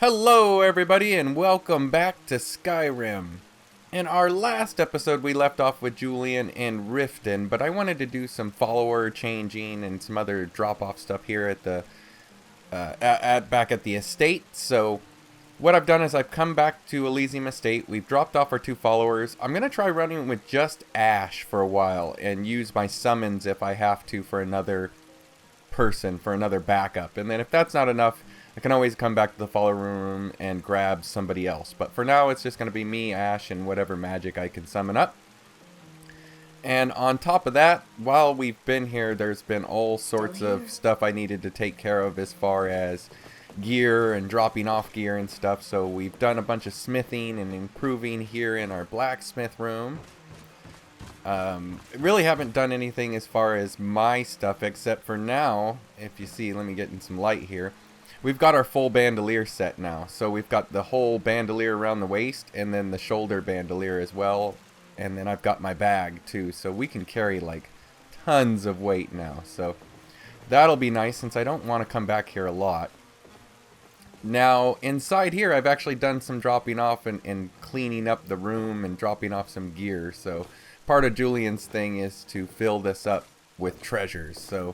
Hello everybody and welcome back to Skyrim. In our last episode we left off with Julian and Riften, but I wanted to do some follower changing and some other drop-off stuff here at the back at the estate. So what I've done is I've come back to Elysium estate. We've dropped off our two followers. I'm going to try running with just Ash for a while and use my summons if I have to for another person, for another backup. And then if that's not enough, I can always come back to the follower room and grab somebody else. But for now, it's just going to be me, Ash, and whatever magic I can summon up. And on top of that, while we've been here, there's been all sorts of stuff I needed to take care of as far as gear and dropping off gear and stuff. So we've done a bunch of smithing and improving here in our blacksmith room. Really haven't done anything as far as my stuff, except for now, if you see, let me get in some light here. We've got our full bandolier set now. So we've got the whole bandolier around the waist and then the shoulder bandolier as well. And then I've got my bag too. So we can carry like tons of weight now. So that'll be nice since I don't want to come back here a lot. Now inside here I've actually done some dropping off and cleaning up the room and dropping off some gear. So part of Julian's thing is to fill this up with treasures. So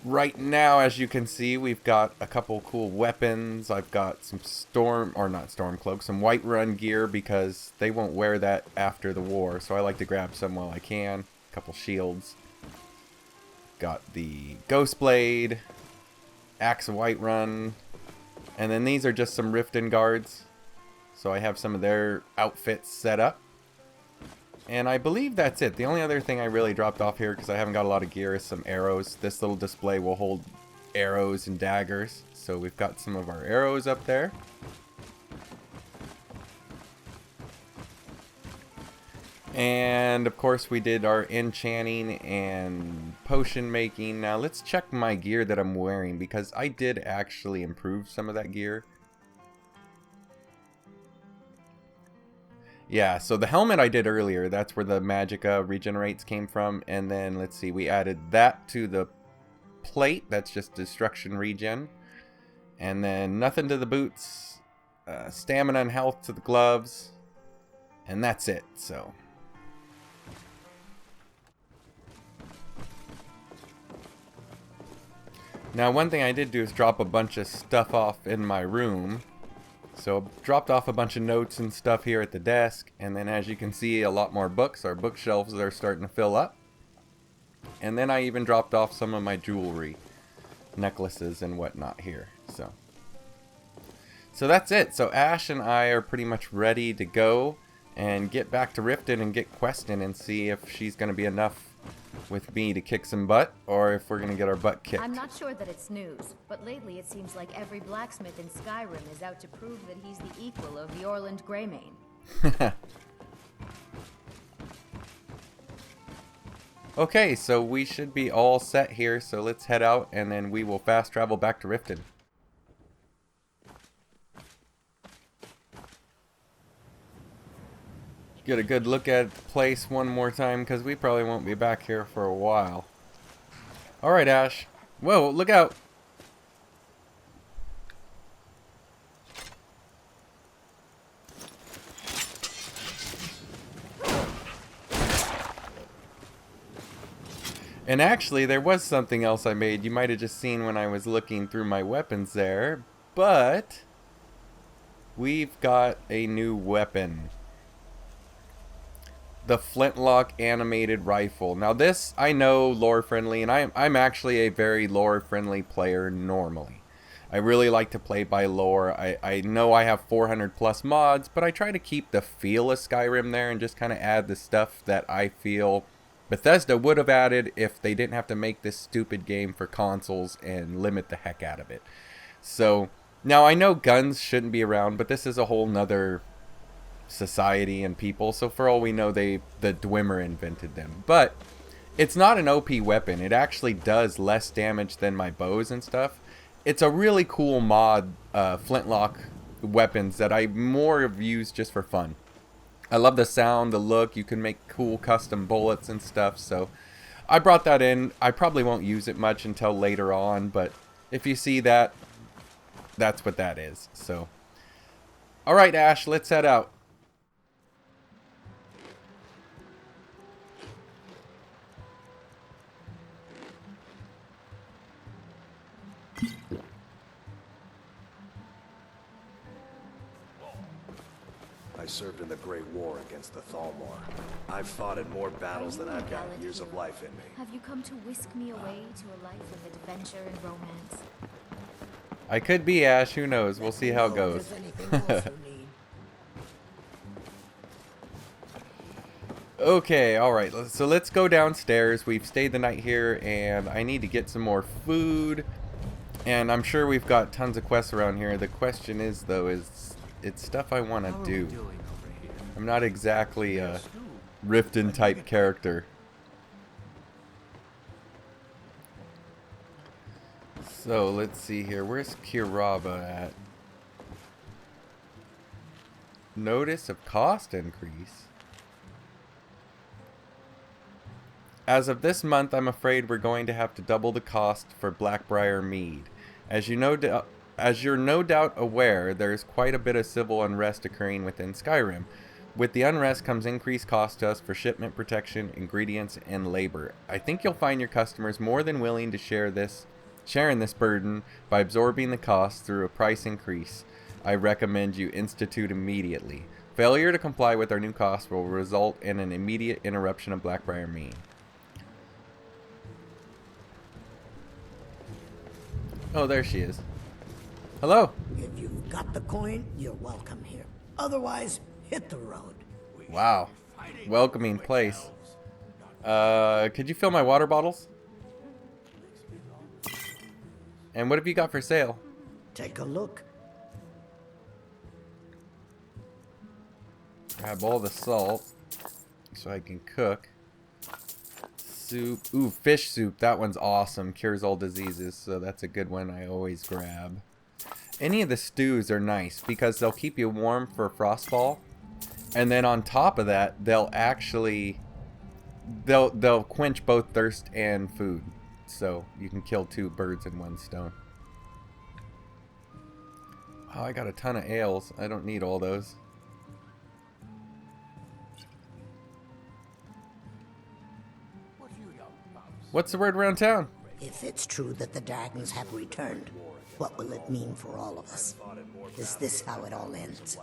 right now, as you can see, we've got a couple cool weapons. I've got some some Whiterun gear because they won't wear that after the war. So I like to grab some while I can. A couple shields. Got the Ghost Blade, Axe of Whiterun, and then these are just some Riften guards. So I have some of their outfits set up. And I believe that's it. The only other thing I really dropped off here, because I haven't got a lot of gear, is some arrows. This little display will hold arrows and daggers. So we've got some of our arrows up there. And of course we did our enchanting and potion making. Now let's check my gear that I'm wearing, because I did actually improve some of that gear. Yeah, so the helmet I did earlier, that's where the Magicka regenerates came from. And then, let's see, we added that to the plate. That's just destruction regen. And then nothing to the boots. Stamina and health to the gloves. And that's it, so. Now, one thing I did do is drop a bunch of stuff off in my room. So dropped off a bunch of notes and stuff here at the desk, and then as you can see, a lot more books. Our bookshelves are starting to fill up. And then I even dropped off some of my jewelry, necklaces and whatnot here. So that's it. So Ash and I are pretty much ready to go and get back to Riften and get questing and see if she's going to be enough with me to kick some butt, or if we're gonna get our butt kicked. I'm not sure that it's news, but lately it seems like every blacksmith in Skyrim is out to prove that he's the equal of the Orland Greymane. Okay, so we should be all set here, so let's head out and then we will fast travel back to Riften. Get a good look at the place one more time, because we probably won't be back here for a while. Alright, Ash. Whoa, look out! And actually, there was something else I made. You might have just seen when I was looking through my weapons there. But we've got a new weapon. The flintlock animated rifle. Now this, I know, lore friendly, and I'm actually a very lore friendly player normally. I really like to play by lore. I know I have 400 plus mods, but I try to keep the feel of Skyrim there and just kind of add the stuff that I feel Bethesda would have added if they didn't have to make this stupid game for consoles and limit the heck out of it. So now I know guns shouldn't be around, but this is a whole nother society and people, so for all we know the Dwemer invented them. But it's not an OP weapon. It actually does less damage than my bows and stuff. It's a really cool mod, flintlock weapons that I more have used just for fun. I love the sound, the look. You can make cool custom bullets and stuff, so I brought that in. I probably won't use it much until later on, but if you see that, that's what that is. So, all right, Ash, let's head out. I served in the Great War against the Thalmor. I've fought in more battles than I've got years of life in me. Have you come to whisk me away to a life of adventure and romance? I could be Ash, who knows? We'll see how it goes. Okay, alright, so let's go downstairs. We've stayed the night here, and I need to get some more food. And I'm sure we've got tons of quests around here. The question is, though, it's stuff I want to do. I'm not exactly a Riften type character. So, let's see here. Where's Kirava at? Notice of cost increase. As of this month, I'm afraid we're going to have to double the cost for Blackbriar Mead. As you're no doubt aware, there's quite a bit of civil unrest occurring within Skyrim. With the unrest comes increased cost to us for shipment protection, ingredients, and labor. I think you'll find your customers more than willing to share in this burden by absorbing the cost through a price increase. I recommend you institute immediately. Failure to comply with our new costs will result in an immediate interruption of Blackbriar Mead. Oh, there she is. Hello. If you've got the coin, you're welcome here. Otherwise, hit the road. Wow. Welcoming place. Could you fill my water bottles? And what have you got for sale? Take a look. Grab all the salt so I can cook. Soup. Ooh, fish soup. That one's awesome. Cures all diseases, so that's a good one I always grab. Any of the stews are nice because they'll keep you warm for frostfall. And then on top of that, they'll quench both thirst and food. So you can kill two birds in one stone. Oh, I got a ton of ales. I don't need all those. What's the word around town? If it's true that the dragons have returned, what will it mean for all of us? Is this how it all ends?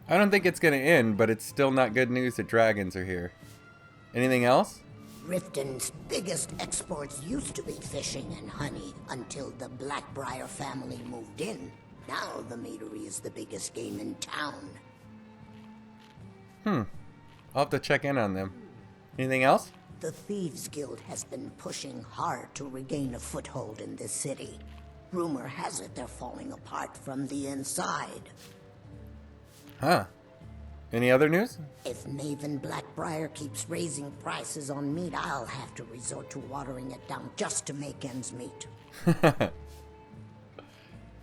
I don't think it's going to end, but it's still not good news that dragons are here. Anything else? Riften's biggest exports used to be fishing and honey until the Blackbriar family moved in. Now the meadery is the biggest game in town. I'll have to check in on them. Anything else? The Thieves Guild has been pushing hard to regain a foothold in this city. Rumor has it they're falling apart from the inside. Huh. Any other news? If Maven Blackbriar keeps raising prices on meat, I'll have to resort to watering it down just to make ends meet.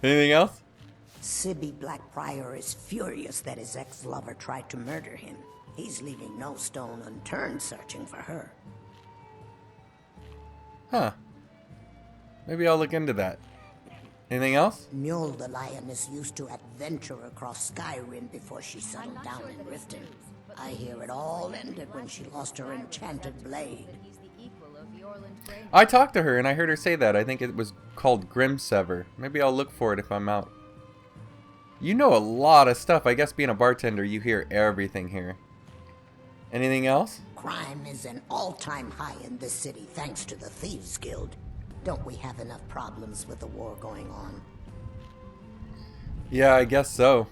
Anything else? Sibby Blackbriar is furious that his ex-lover tried to murder him. He's leaving no stone unturned searching for her. Huh. Maybe I'll look into that. Anything else? Mule the Lioness used to adventure across Skyrim before she settled down in Riften. I hear it all ended when she lost her enchanted blade. I talked to her and I heard her say that. I think it was called Grimsever. Maybe I'll look for it if I'm out. You know a lot of stuff. I guess being a bartender, you hear everything here. Anything else? Crime is an all-time high in this city thanks to the Thieves Guild. Don't we have enough problems with the war going on? Yeah, I guess so.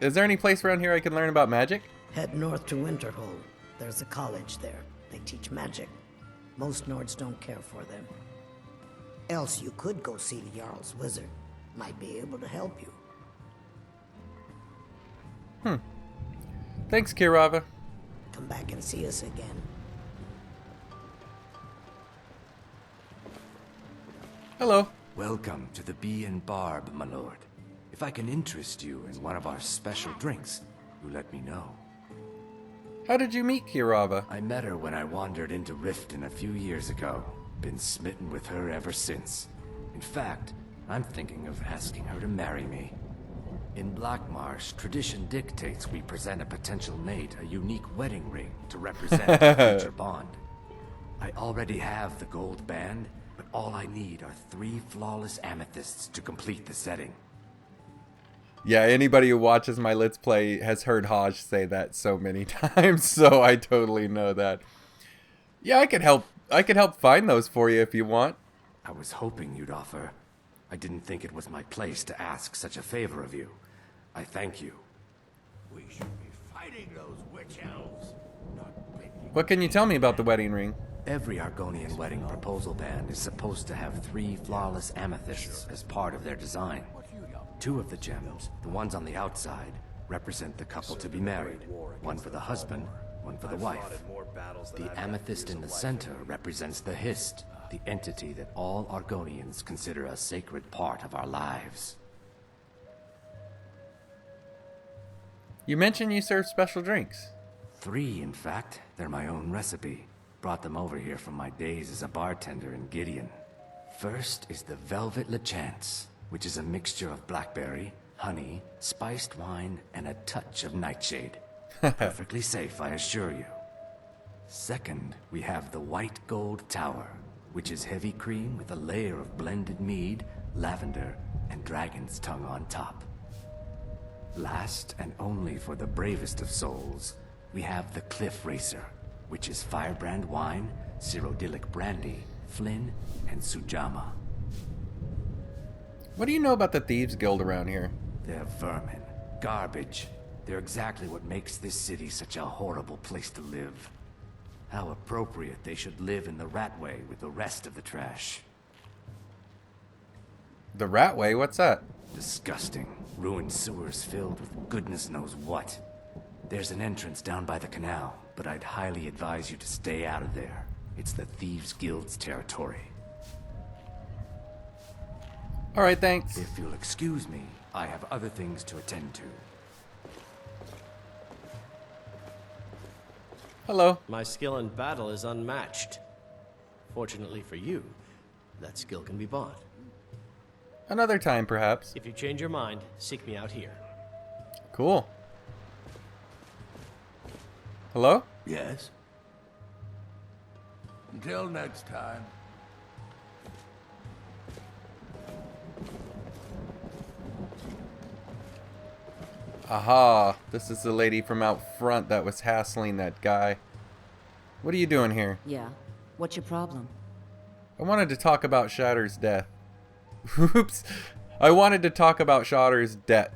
Is there any place around here I can learn about magic? Head north to Winterhold. There's a college there. They teach magic. Most Nords don't care for them. Else you could go see the Jarl's wizard. Might be able to help you. Thanks, Kirava. Come back and see us again. Hello. Welcome to the Bee and Barb, my lord. If I can interest you in one of our special drinks, you let me know. How did you meet Kirava? I met her when I wandered into Riften a few years ago. Been smitten with her ever since. In fact, I'm thinking of asking her to marry me. In Blackmarsh, tradition dictates we present a potential mate a unique wedding ring to represent a future bond. I already have the gold band, but all I need are 3 flawless amethysts to complete the setting. Yeah, anybody who watches my Let's Play has heard Hodge say that so many times, so I totally know that. Yeah, I could help find those for you if you want. I was hoping you'd offer. I didn't think it was my place to ask such a favor of you. I thank you. We should be fighting those witch elves, not bending. What can you tell me about the wedding ring? Every Argonian wedding proposal band is supposed to have 3 flawless amethysts as part of their design. 2 of the gems, the ones on the outside, represent the couple to be married. One for the husband, one for the wife. The amethyst in the center represents the Hist, the entity that all Argonians consider a sacred part of our lives. You mentioned you serve special drinks. 3, in fact. They're my own recipe. Brought them over here from my days as a bartender in Gideon. First is the Velvet Lechance, which is a mixture of blackberry, honey, spiced wine, and a touch of nightshade. Perfectly safe, I assure you. Second, we have the White Gold Tower, which is heavy cream with a layer of blended mead, lavender, and dragon's tongue on top. Last, and only for the bravest of souls, we have the Cliff Racer, which is firebrand wine, Cyrodiilic brandy, Flynn, and Sujama. What do you know about the Thieves Guild around here? They're vermin. Garbage. They're exactly what makes this city such a horrible place to live. How appropriate they should live in the Ratway with the rest of the trash. The Ratway? What's that? Disgusting. Ruined sewers filled with goodness knows what. There's an entrance down by the canal, but I'd highly advise you to stay out of there. It's the Thieves Guild's territory. Alright, thanks. If you'll excuse me, I have other things to attend to. Hello. My skill in battle is unmatched. Fortunately for you, that skill can be bought. Another time, perhaps. If you change your mind, seek me out here. Cool. Hello? Yes? Until next time. Aha, this is the lady from out front that was hassling that guy. What are you doing here? Yeah. What's your problem? I wanted to talk about Shatter's death. Oops. I wanted to talk about Shatter's debt.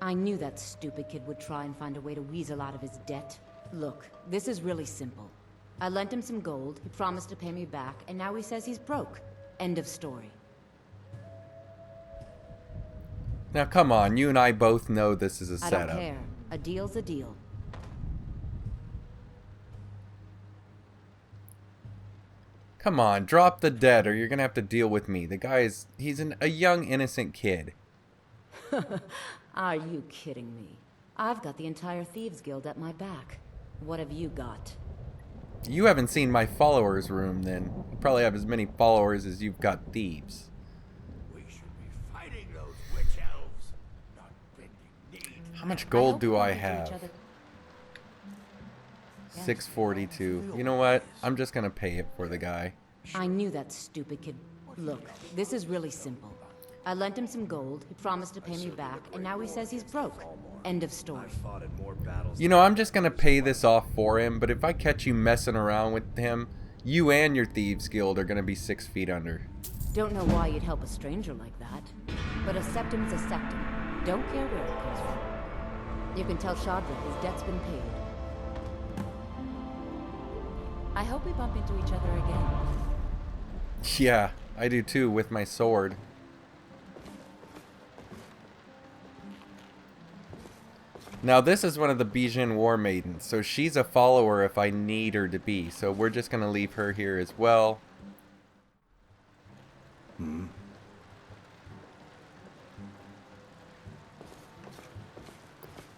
I knew that stupid kid would try and find a way to weasel out of his debt. Look, this is really simple. I lent him some gold, he promised to pay me back, and now he says he's broke. End of story. Now come on, you and I both know this is a I setup. don't care. A deal's a deal. Come on, drop the debt or you're gonna have to deal with me. The guy is, he's a young innocent kid. Are you kidding me? I've got the entire Thieves Guild at my back. What have you got? You haven't seen my followers room then. You probably have as many followers as you've got thieves. We should be fighting those witch elves, not bending knees. How much gold do I hope we bump into each have? other. 642. You know what? I'm just gonna pay it for the guy. I knew that stupid kid. Look, this is really simple. I lent him some gold, he promised to pay me back, and now he says he's broke. End of story. Fought in more battles. You know, I'm just gonna pay this off for him, but if I catch you messing around with him, you and your Thieves Guild are gonna be 6 feet under. Don't know why you'd help a stranger like that. But a septum's a septum. Don't care where it comes from. You can tell Shadra his debt's been paid. I hope we bump into each other again. Yeah, I do too, with my sword. Now this is one of the Bijin War Maidens, so she's a follower if I need her to be. So we're just going to leave her here as well. I'm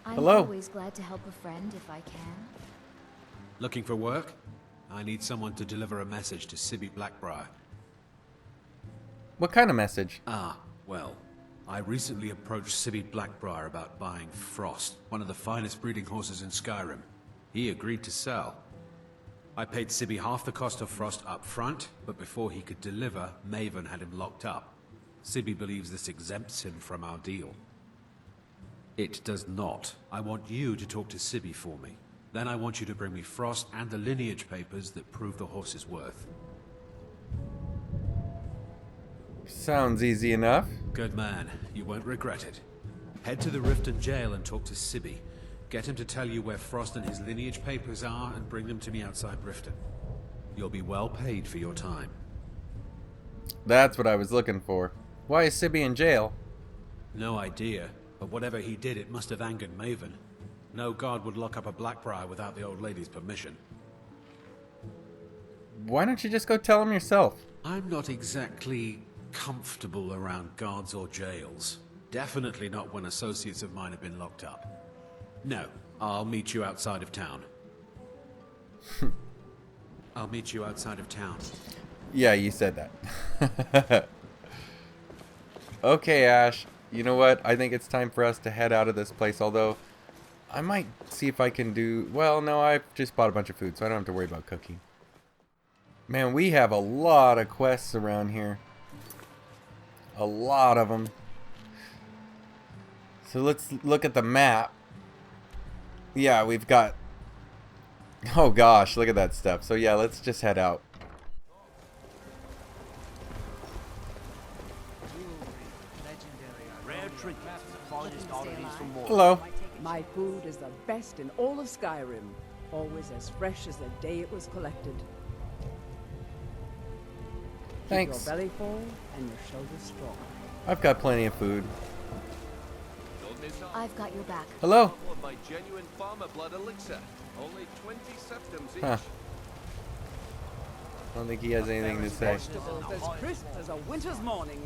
Hello. always glad to help a friend if I can. Looking for work? I need someone to deliver a message to Sibby Blackbriar. What kind of message? Ah, well. I recently approached Sibby Blackbriar about buying Frost, one of the finest breeding horses in Skyrim. He agreed to sell. I paid Sibby half the cost of Frost up front, but before he could deliver, Maven had him locked up. Sibby believes this exempts him from our deal. It does not. I want you to talk to Sibby for me. Then I want you to bring me Frost and the lineage papers that prove the horse's worth. Sounds easy enough. Good man. You won't regret it. Head to the Riften jail and talk to Sibby. Get him to tell you where Frost and his lineage papers are and bring them to me outside Riften. You'll be well paid for your time. That's what I was looking for. Why is Sibby in jail? No idea, but whatever he did, it must have angered Maven. No guard would lock up a Blackbriar without the old lady's permission. Why don't you just go tell him yourself? I'm not exactly comfortable around guards or jails. Definitely not when associates of mine have been locked up. No, I'll meet you outside of town. I'll meet you outside of town. Yeah, you said that. Okay, Ash. You know what? I think it's time for us to head out of this place, although I might see if I can do... Well, no, I just bought a bunch of food, so I don't have to worry about cooking. Man, we have a lot of quests around here. A lot of them. So let's look at the map. Yeah, we've got... Oh gosh, look at that stuff. So yeah, let's just head out. Hello. My food is the best in all of Skyrim. Always as fresh as the day it was collected. Thanks. Keep your belly full and your shoulders strong. I've got plenty of food. I've got your back. Hello. My genuine farmer blood elixir. Only 20 septums each. Huh. I don't think he has anything to say. Vegetables as crisp as a winter's morning.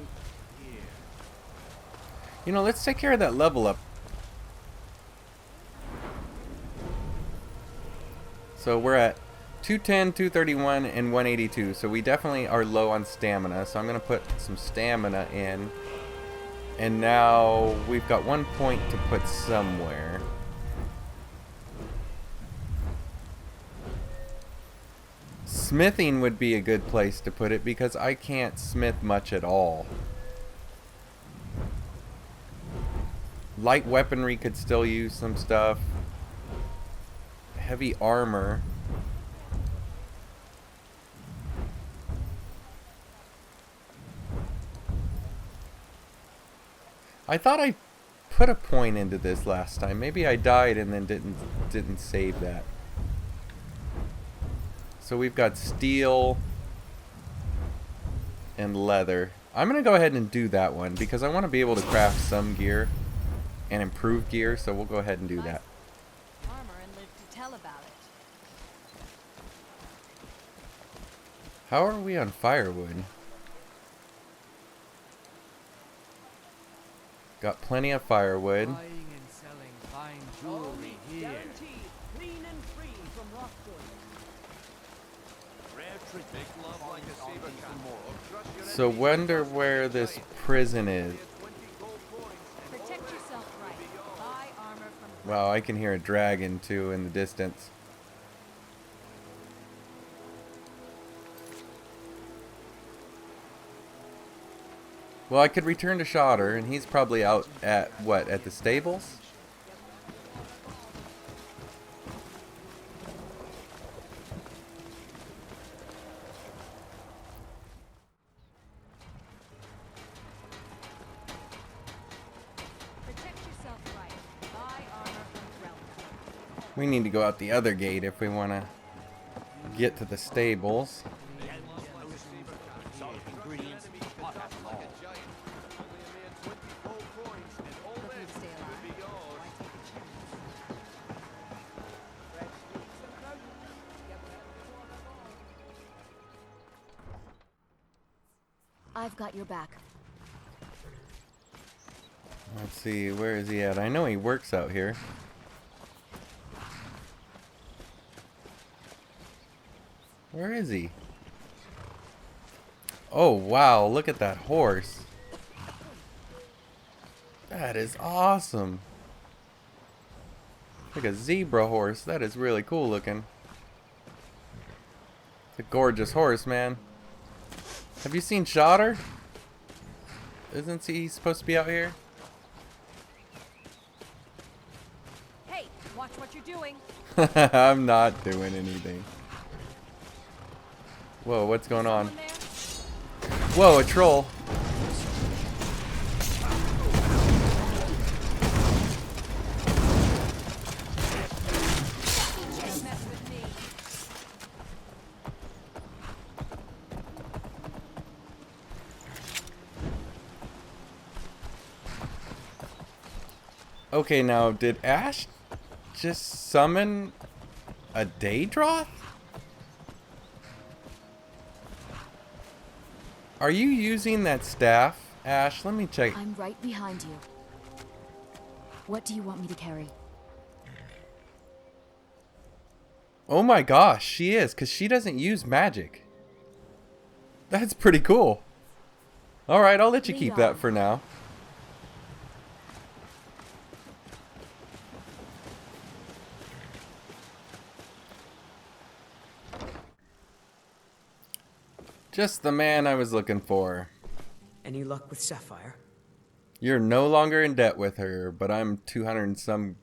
You know, let's take care of that level up. So we're at 210, 231, and 182. So we definitely are low on stamina. So I'm going to put some stamina in. And now we've got 1 point to put somewhere. Smithing would be a good place to put it because I can't smith much at all. Light weaponry could still use some stuff. Heavy armor. I thought I put a point into this last time. Maybe I died and then didn't save that. So we've got steel and leather. I'm going to go ahead and do that one because I want to be able to craft some gear and improve gear, so we'll go ahead and do that. Armor and live to tell about it. How are we on firewood? Got plenty of firewood. Buying and selling fine jewelry here. Guaranteed, clean and free from rock So wonder where this prison is. Protect yourself right. Buy armor from... Wow, I can hear a dragon too in the distance. Well, I could return to Shotter, and he's probably out at, what, at the stables? Protect yourself right. Buy armor from Relka. We need to go out the other gate if we want to get to the stables. Looking to stay alive. Why take a chance? I've got your back. Let's see, where is he at? I know he works out here. Where is he? Oh, wow. Look at that horse. That is awesome. Like a zebra horse. That is really cool looking. It's a gorgeous horse, man. Have you seen Shotter? Isn't he supposed to be out here? Hey, watch what you're doing. I'm not doing anything. Whoa, what's going on? Whoa, a troll. Okay, now, did Ash just summon a Daedroth? Are you using that staff, Ash? Let me check. I'm right behind you. What do you want me to carry? Oh my gosh, she is, because she doesn't use magic. That's pretty cool. Alright, I'll let you keep that for now. Just the man I was looking for. Any luck with Sapphire? You're no longer in debt with her, but I'm 200 and some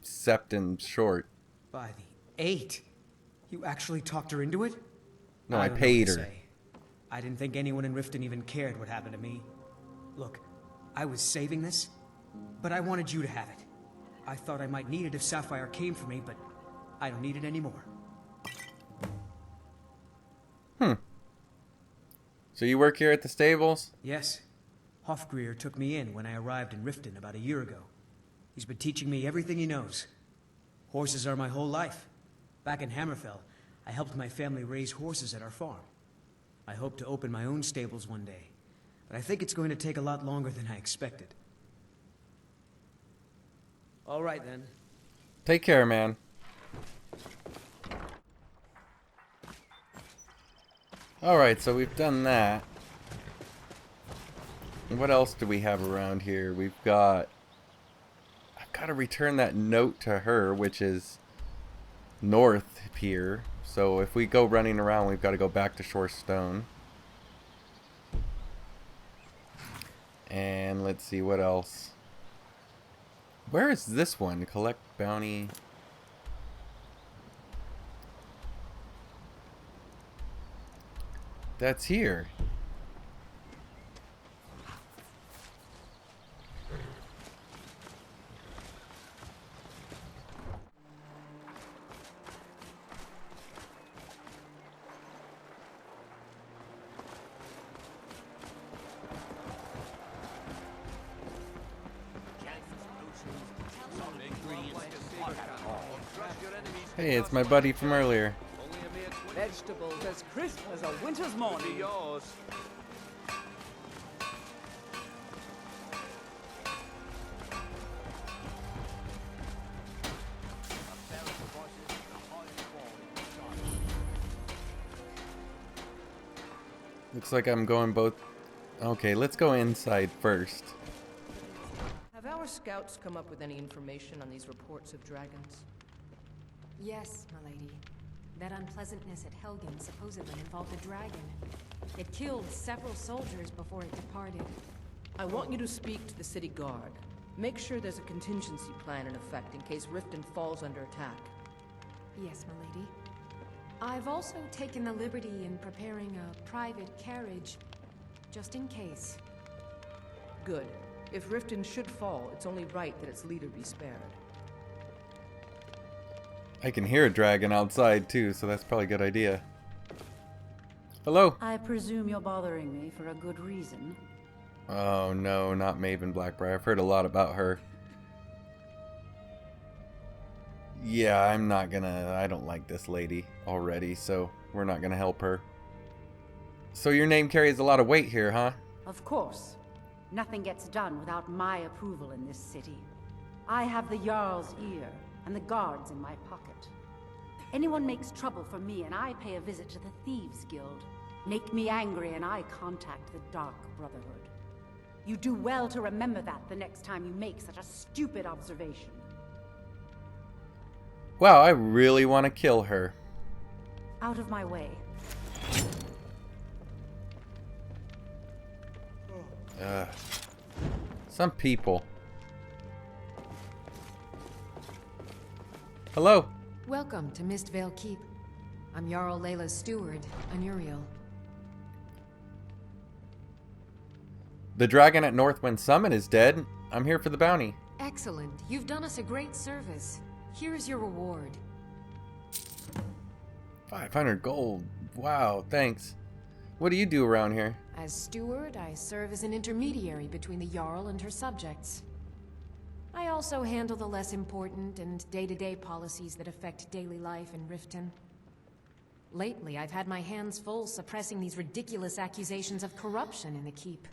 septins short. By the 8. You actually talked her into it? No, I don't know paid what to her. say. I didn't think anyone in Riften even cared what happened to me. Look, I was saving this, but I wanted you to have it. I thought I might need it if Sapphire came for me, but I don't need it anymore. So you work here at the stables? Yes. Hofgreer took me in when I arrived in Riften about a year ago. He's been teaching me everything he knows. Horses are my whole life. Back in Hammerfell, I helped my family raise horses at our farm. I hope to open my own stables one day, but I think it's going to take a lot longer than I expected. All right, then. Take care, man. Alright, so we've done that. And what else do we have around here? We've got... I've got to return that note to her, which is north here. So if we go running around, we've got to go back to Shorestone. And let's see, what else? Where is this one? Collect bounty... That's here. Hey, it's my buddy from earlier. Vegetables as crisp as a winter's morning. Yours. Looks like I'm going both... Okay, let's go inside first. Have our scouts come up with any information on these reports of dragons? Yes, my lady. That unpleasantness at Helgen supposedly involved a dragon. It killed several soldiers before it departed. I want you to speak to the city guard. Make sure there's a contingency plan in effect in case Riften falls under attack. Yes, my lady. I've also taken the liberty in preparing a private carriage, just in case. Good. If Riften should fall, it's only right that its leader be spared. I can hear a dragon outside too, so that's probably a good idea. Hello. I presume you're bothering me for a good reason. Oh no, not Maven Blackbriar. I've heard a lot about her. Yeah, I'm not gonna... I don't like this lady already, so we're not gonna help her. So your name carries a lot of weight here, huh? Of course. Nothing gets done without my approval in this city. I have the Jarl's ear and the guards in my pocket. Anyone makes trouble for me and I pay a visit to the Thieves' Guild, make me angry, and I contact the Dark Brotherhood. You do well to remember that the next time you make such a stupid observation. Wow, I really want to kill her. Out of my way. Some people. Hello. Welcome to Mistvale Keep. I'm Jarl Layla's steward, Anuriel. The dragon at Northwind Summit is dead. I'm here for the bounty. Excellent. You've done us a great service. Here's your reward. 500 gold. Wow, thanks. What do you do around here? As steward, I serve as an intermediary between the Jarl and her subjects. I also handle the less important and day-to-day policies that affect daily life in Riften. Lately, I've had my hands full suppressing these ridiculous accusations of corruption in the keep.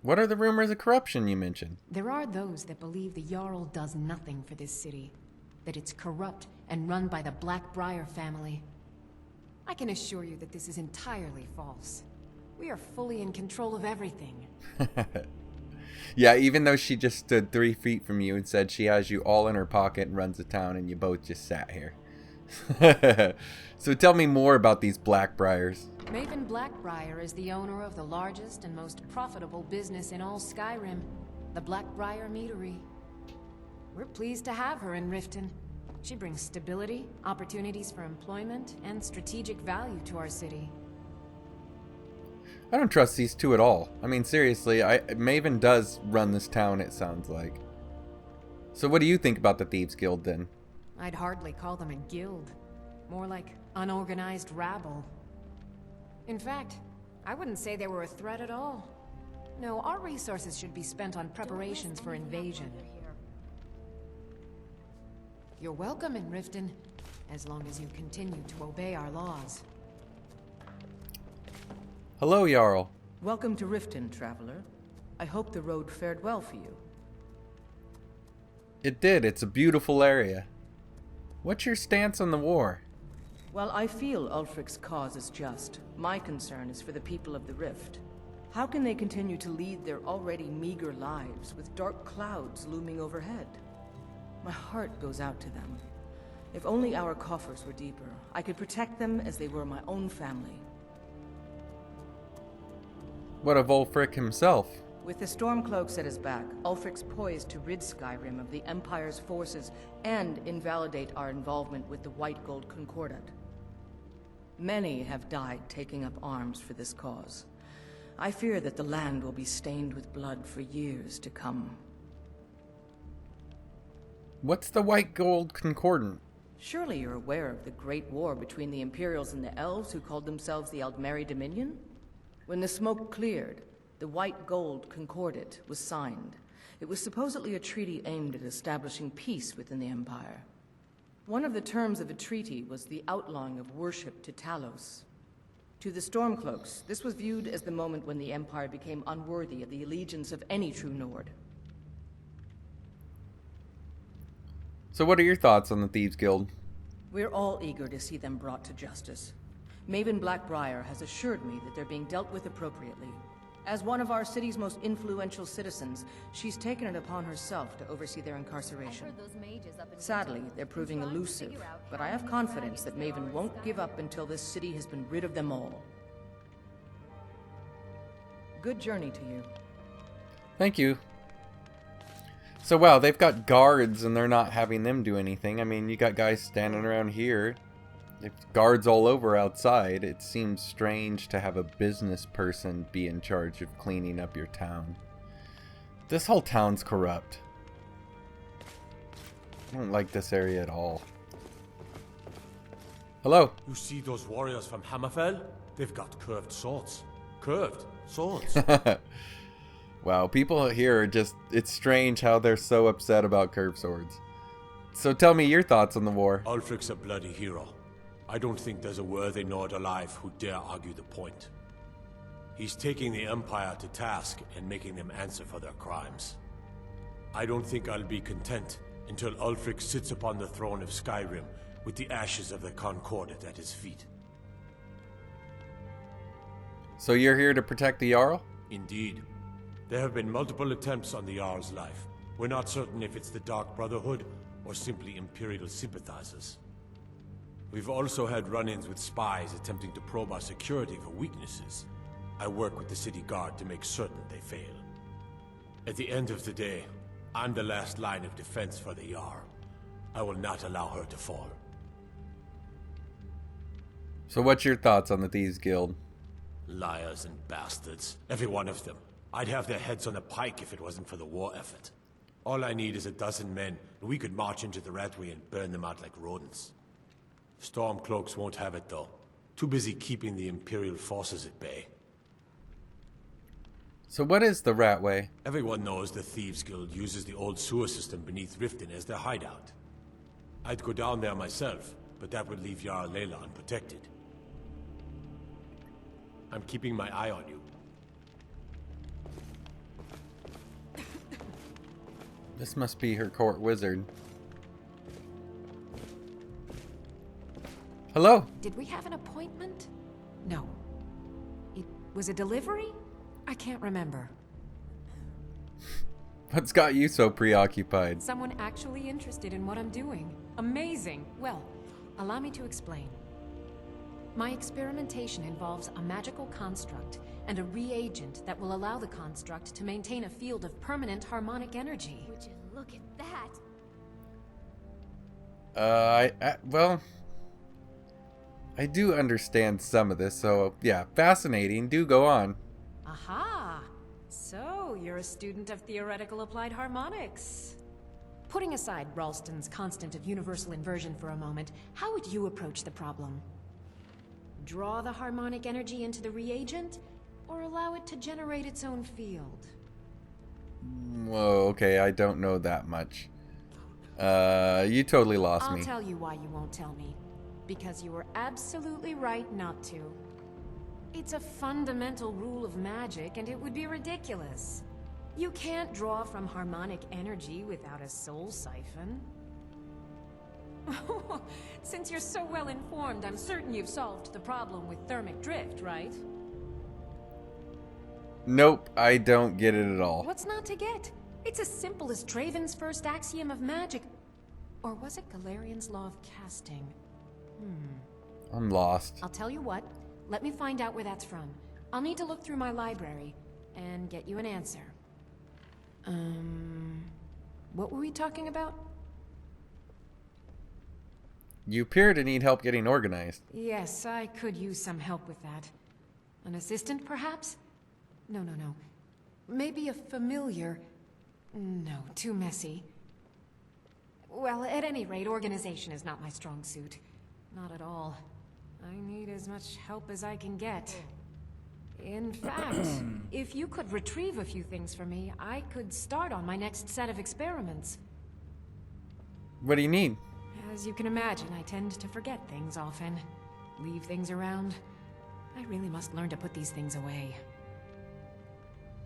What are the rumors of corruption you mentioned? There are those that believe the Jarl does nothing for this city, that it's corrupt and run by the Blackbriar family. I can assure you that this is entirely false. We are fully in control of everything. Yeah, even though she just stood 3 feet from you and said she has you all in her pocket and runs the town and you both just sat here. So tell me more about these Blackbriars. Maven Blackbriar is the owner of the largest and most profitable business in all Skyrim, the Blackbriar Meadery. We're pleased to have her in Riften. She brings stability, opportunities for employment, and strategic value to our city. I don't trust these two at all. I mean, seriously, Maven does run this town, it sounds like. So what do you think about the Thieves Guild, then? I'd hardly call them a guild. More like unorganized rabble. In fact, I wouldn't say they were a threat at all. No, our resources should be spent on preparations for invasion. You're welcome in Riften, as long as you continue to obey our laws. Hello, Jarl. Welcome to Riften, traveler. I hope the road fared well for you. It did. It's a beautiful area. What's your stance on the war? While I feel Ulfric's cause is just, my concern is for the people of the Rift. How can they continue to lead their already meager lives with dark clouds looming overhead? My heart goes out to them. If only our coffers were deeper, I could protect them as they were my own family. What of Ulfric himself? With the Stormcloaks at his back, Ulfric's poised to rid Skyrim of the Empire's forces and invalidate our involvement with the White Gold Concordat. Many have died taking up arms for this cause. I fear that the land will be stained with blood for years to come. What's the White Gold Concordant? Surely you're aware of the Great War between the Imperials and the Elves who called themselves the Aldmeri Dominion? When the smoke cleared, the White Gold Concordat was signed. It was supposedly a treaty aimed at establishing peace within the Empire. One of the terms of the treaty was the outlawing of worship to Talos. To the Stormcloaks, this was viewed as the moment when the Empire became unworthy of the allegiance of any true Nord. So what are your thoughts on the Thieves Guild? We're all eager to see them brought to justice. Maven Blackbriar has assured me that they're being dealt with appropriately. As one of our city's most influential citizens, she's taken it upon herself to oversee their incarceration. Sadly, they're proving elusive, but I have confidence that Maven won't give up until this city has been rid of them all. Good journey to you. Thank you. So wow, they've got guards and they're not having them do anything. I mean, you got guys standing around here. There's guards all over outside. It seems strange to have a business person be in charge of cleaning up your town. This whole town's corrupt. I don't like this area at all. Hello. You see those warriors from Hammerfell? They've got curved swords. Curved swords. Wow, people here are just... It's strange how they're so upset about curved swords. So tell me your thoughts on the war. Ulfric's a bloody hero. I don't think there's a worthy Nord alive who dare argue the point. He's taking the Empire to task and making them answer for their crimes. I don't think I'll be content until Ulfric sits upon the throne of Skyrim with the ashes of the Concordat at his feet. So you're here to protect the Jarl? Indeed. There have been multiple attempts on the Jarl's life. We're not certain if it's the Dark Brotherhood or simply Imperial sympathizers. We've also had run-ins with spies attempting to probe our security for weaknesses. I work with the city guard to make certain they fail. At the end of the day, I'm the last line of defense for the Jarl. I will not allow her to fall. So what's your thoughts on the Thieves Guild? Liars and bastards. Every one of them. I'd have their heads on a pike if it wasn't for the war effort. All I need is a dozen men, and we could march into the Ratway and burn them out like rodents. Stormcloaks won't have it, though. Too busy keeping the Imperial forces at bay. So what is the Ratway? Everyone knows the Thieves Guild uses the old sewer system beneath Riften as their hideout. I'd go down there myself, but that would leave Jarl Layla unprotected. I'm keeping my eye on you. This must be her court wizard. Hello. Did we have an appointment? No. It was a delivery? I can't remember. What's got you so preoccupied? Someone actually interested in what I'm doing. Amazing. Well, allow me to explain. My experimentation involves a magical construct and a reagent that will allow the construct to maintain a field of permanent harmonic energy. Would you look at that? Well, I do understand some of this, so yeah, fascinating. Do go on. Aha! So, you're a student of theoretical applied harmonics. Putting aside Ralston's constant of universal inversion for a moment, how would you approach the problem? Draw the harmonic energy into the reagent, or allow it to generate its own field? Whoa, okay, I don't know that much. You totally lost me. I'll tell you why you won't tell me. Because you were absolutely right not to. It's a fundamental rule of magic, and it would be ridiculous. You can't draw from harmonic energy without a soul siphon. Since you're so well informed, I'm certain you've solved the problem with thermic drift, right? Nope, I don't get it at all. What's not to get? It's as simple as Traven's first axiom of magic. Or was it Galarian's law of casting? I'm lost. I'll tell you what. Let me find out where that's from. I'll need to look through my library and get you an answer. What were we talking about? You appear to need help getting organized. Yes, I could use some help with that. An assistant, perhaps? No. Maybe a familiar. No, too messy. Well, at any rate, organization is not my strong suit. Not at all. I need as much help as I can get. In fact, if you could retrieve a few things for me, I could start on my next set of experiments. What do you need? As you can imagine, I tend to forget things often. Leave things around. I really must learn to put these things away.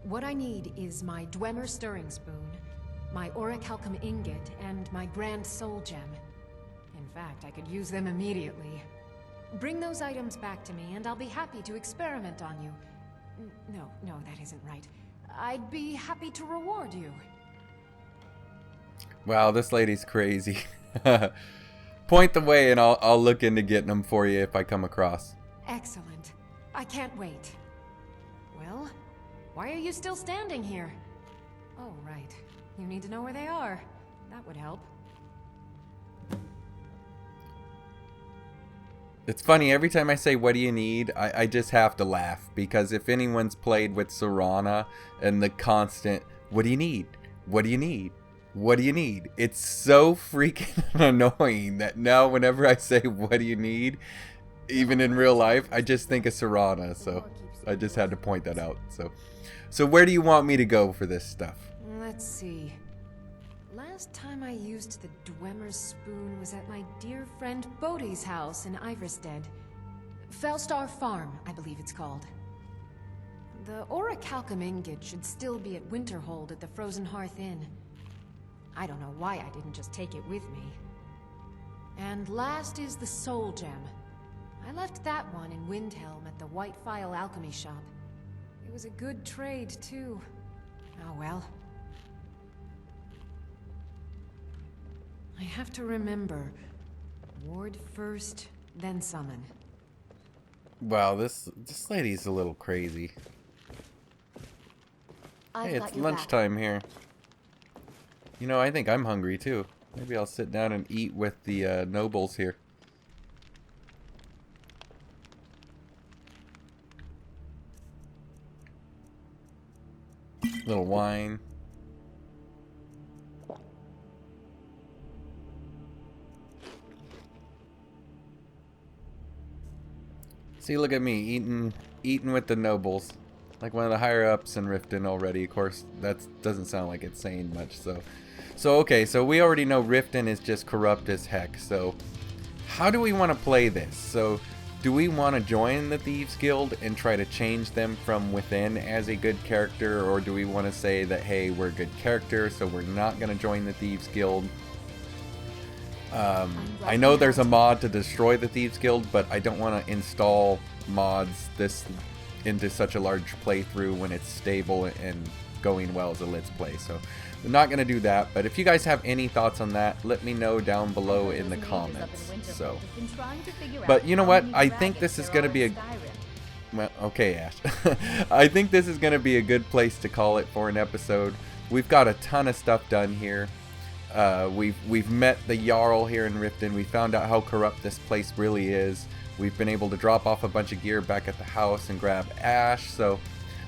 What I need is my Dwemer stirring spoon, my orichalcum ingot, and my grand soul gem. In fact, I could use them immediately. Bring those items back to me, and I'll be happy to experiment on you. No, that isn't right. I'd be happy to reward you. Wow, this lady's crazy. Point the way, and I'll look into getting them for you if I come across. Excellent. I can't wait. Well, why are you still standing here? Oh, right. You need to know where they are. That would help. It's funny, every time I say, what do you need? I just have to laugh. Because if anyone's played with Serana and the constant, what do you need? What do you need? What do you need? It's so freaking annoying that now whenever I say, what do you need? Even in real life, I just think of Serana. So I just had to point that out. So where do you want me to go for this stuff? Let's see. Last time I used the Dwemer spoon was at my dear friend Bodhi's house in Iverstead. Fellstar Farm, I believe it's called. The orichalcum ingot should still be at Winterhold at the Frozen Hearth Inn. I don't know why I didn't just take it with me. And last is the soul gem. I left that one in Windhelm at the White Phial Alchemy Shop. It was a good trade, too. Oh well. I have to remember. Ward first, then summon. Wow, this lady's a little crazy. Hey, it's lunchtime here. You know, I think I'm hungry too. Maybe I'll sit down and eat with the nobles here. Little wine. See, look at me eating with the nobles, like one of the higher ups in Riften already. Of course, that doesn't sound like it's saying much. So okay, so we already know Riften is just corrupt as heck. So how do we want to play this? So do we want to join the Thieves Guild and try to change them from within as a good character, or do we want to say that hey, we're a good character, so we're not going to join the Thieves Guild? I know there's a mod to destroy the Thieves Guild, but I don't want to install mods this into such a large playthrough when it's stable and going well as a Let's Play. So we're not going to do that, but if you guys have any thoughts on that, let me know down below in the comments. So, but you know what? I think this is going to be a... Well, okay, Ash. I think this is going to be a good place to call it for an episode. We've got a ton of stuff done here. We've met the Jarl here in Riften. We found out how corrupt this place really is. We've been able to drop off a bunch of gear back at the house and grab Ash. So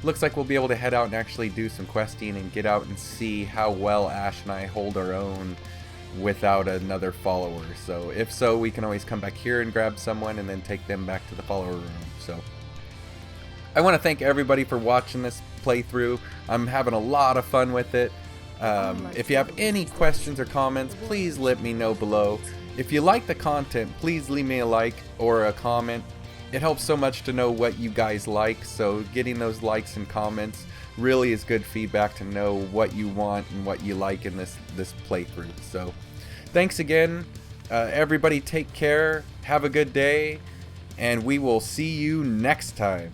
looks like we'll be able to head out and actually do some questing and get out and see how well Ash and I hold our own without another follower. So if so, we can always come back here and grab someone and then take them back to the follower room. So I want to thank everybody for watching this playthrough. I'm having a lot of fun with it. If you have any questions or comments, please let me know below. If you like the content, please leave me a like or a comment. It helps so much to know what you guys like, so getting those likes and comments really is good feedback to know what you want and what you like in this playthrough. So thanks again. Everybody take care, have a good day, and we will see you next time.